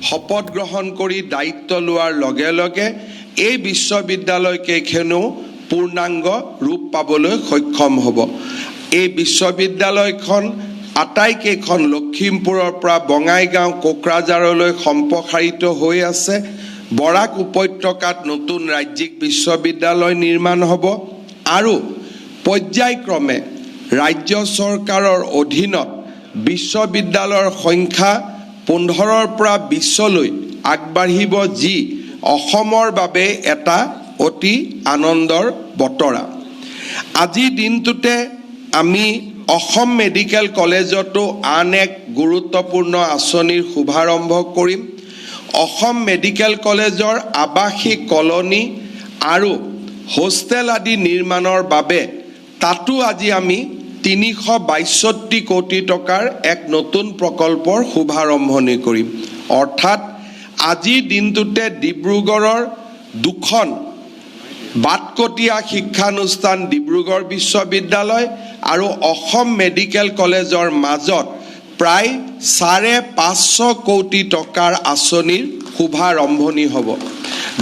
শপত গ্ৰহণ কৰি দায়িত্ব লোৱাৰ লগে লগে এই বিশ্ববিদ্যালয়কেইখনেও পূৰ্ণাংগ ৰূপ পাবলৈ সক্ষম হ'ব। এই বিশ্ববিদ্যালয়খন আটাইকেইখন লখিমপুৰৰ পৰা বঙাইগাঁও কোকৰাঝাৰলৈ সম্প্ৰসাৰিত হৈ আছে। বৰাক উপত্যকাত নতুন ৰাজ্যিক বিশ্ববিদ্যালয় নিৰ্মাণ হ'ব আৰু পৰ্যায়ক্ৰমে ৰাজ্য চৰকাৰৰ অধীনত বিশ্ববিদ্যালয়ৰ সংখ্যা 15ৰ পৰা 20লৈ আগবাঢ়িব, যি অসমৰ বাবে এটা অতি আনন্দৰ বতৰা। আজিৰ দিনটোতে আমি অসম মেডিকেল কলেজতো আন এক গুৰুত্বপূৰ্ণ আঁচনিৰ শুভাৰম্ভ কৰিম। অসম মেডিকেল কলেজৰ আৱাসিক কলনী আৰু হোষ্টেল আদি নিৰ্মাণৰ বাবে তাতো আজি আমি 362 কোটি টকাৰ এক নতুন প্ৰকল্পৰ শুভাৰম্ভণি কৰিম। অৰ্থাৎ আজিৰ দিনটোতে ডিব্ৰুগড়ৰ দুখন বাটকটীয়া শিক্ষানুষ্ঠান ডিব্ৰুগড় বিশ্ববিদ্যালয় আৰু অসম মেডিকেল কলেজৰ মাজত প্ৰায় 550 কোটি টকাৰ আঁচনিৰ শুভাৰম্ভণি হ'ব।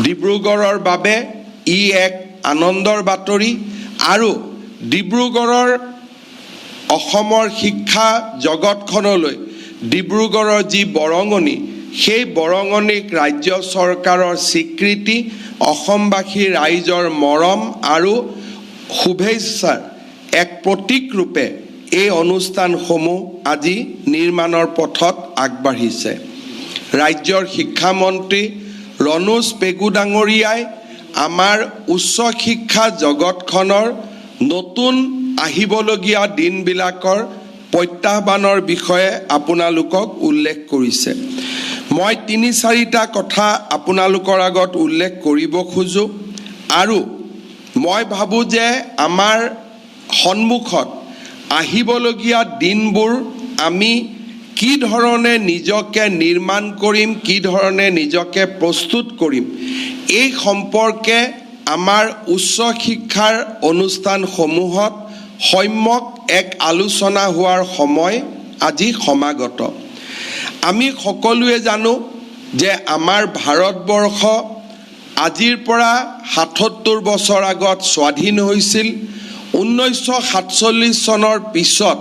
ডিব্ৰুগড়ৰ বাবে ই এক আনন্দৰ বাতৰি আৰু ডিব্ৰুগড়ৰ অসমৰ শিক্ষা জগতখনলৈ ডিব্ৰুগড়ৰ যি বৰঙণি, সেই বৰঙণিক ৰাজ্য চৰকাৰৰ স্বীকৃতি, অসমবাসী ৰাইজৰ মৰম আৰু শুভেচ্ছাৰ এক প্ৰতীক ৰূপে এই অনুষ্ঠানসমূহ আজি নিৰ্মাণৰ পথত আগবাঢ়িছে। ৰাজ্যৰ শিক্ষামন্ত্ৰী ৰণোজ পেগু ডাঙৰীয়াই আমাৰ উচ্চ শিক্ষা জগতখনৰ নতুন আহিবলগীয়া দিনবিলাকৰ প্ৰত্যাহ্বানৰ বিষয়ে আপোনালোকক উল্লেখ কৰিছে। মই 3-4টা কথা আপোনালোকৰ আগত উল্লেখ কৰিব খোজো আৰু মই ভাবোঁ যে আমাৰ সন্মুখত আহিবলগীয়া দিনবোৰ আমি কি ধৰণে নিজকে নিৰ্মাণ কৰিম, কি ধৰণে নিজকে প্ৰস্তুত কৰিম, এই সম্পৰ্কে আমাৰ উচ্চ শিক্ষাৰ অনুষ্ঠানসমূহত সম্যক এক আলোচনা হোৱাৰ সময় আজি সমাগত। আমি সকলোৱে জানো যে আমাৰ ভাৰতবৰ্ষ আজিৰ পৰা 77 বছৰ আগত স্বাধীন হৈছিল। 1947 চনৰ পিছত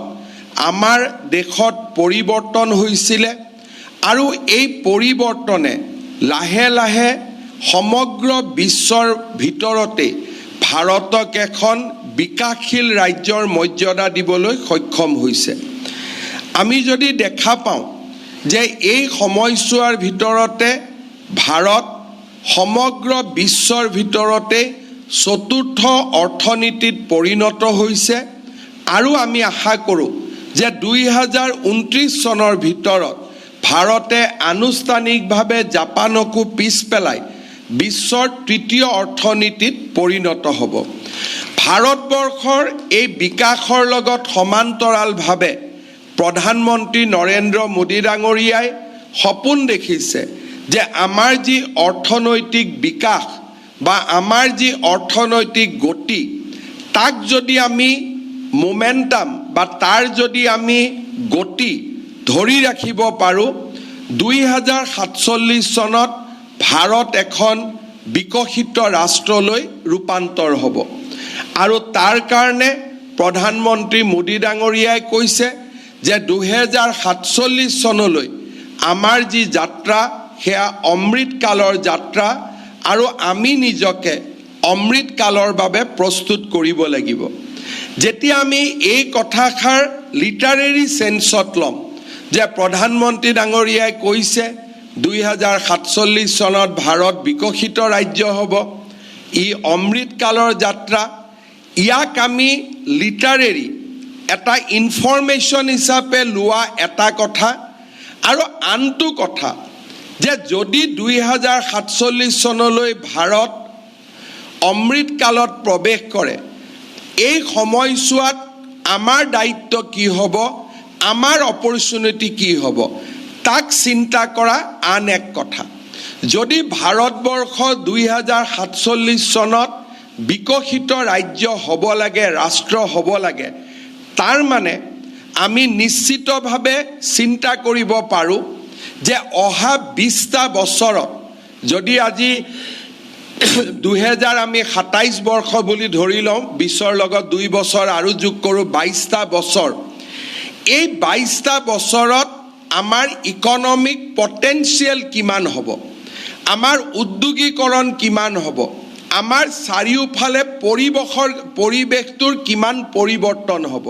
আমাৰ দেশত পৰিৱৰ্তন হৈছিলে আৰু এই পৰিৱৰ্তনে লাহে লাহে সমগ্ৰ বিশ্বৰ ভিতৰতে ভাৰতক এখন বিকাশশীল ৰাজ্যৰ মৰ্যাদা দিবলৈ সক্ষম হৈছে। আমি যদি দেখা পাওঁ যে এই সময়ছোৱাৰ ভিতৰতে ভাৰত সমগ্ৰ বিশ্বৰ ভিতৰতে চতুৰ্থ অৰ্থনীতিত পৰিণত হৈছে আৰু আমি আশা কৰোঁ যে 2029 চনৰ ভিতৰত ভাৰতে আনুষ্ঠানিকভাৱে জাপানকো পিছ পেলাই বিশ্বৰ তৃতীয় অৰ্থনীতিত পৰিণত হ'ব। ভাৰতবৰ্ষৰ এই বিকাশৰ লগত সমান্তৰালভাৱে প্ৰধানমন্ত্ৰী নৰেন্দ্ৰ মোদী ডাঙৰীয়াই সপোন দেখিছে যে আমাৰ যি অৰ্থনৈতিক বিকাশ বা আমাৰ যি অৰ্থনৈতিক গতি, তাক যদি আমি মোমেণ্টাম বা তাৰ যদি আমি গতি ধৰি ৰাখিব পাৰোঁ, 2047 চনত ভাৰত এখন বিকশিত ৰাষ্ট্ৰলৈ ৰূপান্তৰ হ'ব। আৰু তাৰ কাৰণে প্ৰধানমন্ত্ৰী মোদী ডাঙৰীয়াই কৈছে যে 2047 চনলৈ আমাৰ যি যাত্ৰা, সেয়া অমৃতকালৰ যাত্ৰা আৰু আমি নিজকে অমৃতকালৰ বাবে প্ৰস্তুত কৰিব লাগিব। যেতিয়া আমি এই কথাষাৰ লিটাৰেৰী চেন্সত ল'ম যে প্ৰধানমন্ত্ৰী ডাঙৰীয়াই কৈছে 2047 চনত ভাৰত বিকশিত ৰাজ্য হ'ব, ই অমৃতকালৰ যাত্ৰা, ইয়াক আমি লিটাৰেৰী এটা ইনফৰমেশ্যন হিচাপে লোৱা এটা কথা। আৰু আনটো কথা যে যদি 2047 চনলৈ ভাৰত অমৃতকালত প্ৰৱেশ কৰে, এই সময়ছোৱাত আমাৰ দায়িত্ব কি হ'ব, আমাৰ অপৰচুনিটি কি হ'ব, তাক চিন্তা কৰা আন এক কথা। যদি ভাৰতবৰ্ষ 2047 চনত বিকশিত ৰাজ্য হ'ব লাগে, ৰাষ্ট্ৰ হ'ব লাগে, তাৰ মানে আমি নিশ্চিতভাৱে চিন্তা কৰিব পাৰোঁ যে অহা 20টা বছৰত যদি আজি 2027 বৰ্ষ বুলি ধৰি লওঁ 20ৰ লগত 2 বছৰ আৰু যোগ কৰোঁ 22টা বছৰ এই 22টা বছৰত আমাৰ ইকনমিক পটেনশিয়েল কিমান হ'ব আমাৰ উদ্যোগীকৰণ কিমান হ'ব আমাৰ চাৰিওফালে পৰিৱেশটোৰ কিমান পৰিৱৰ্তন হ'ব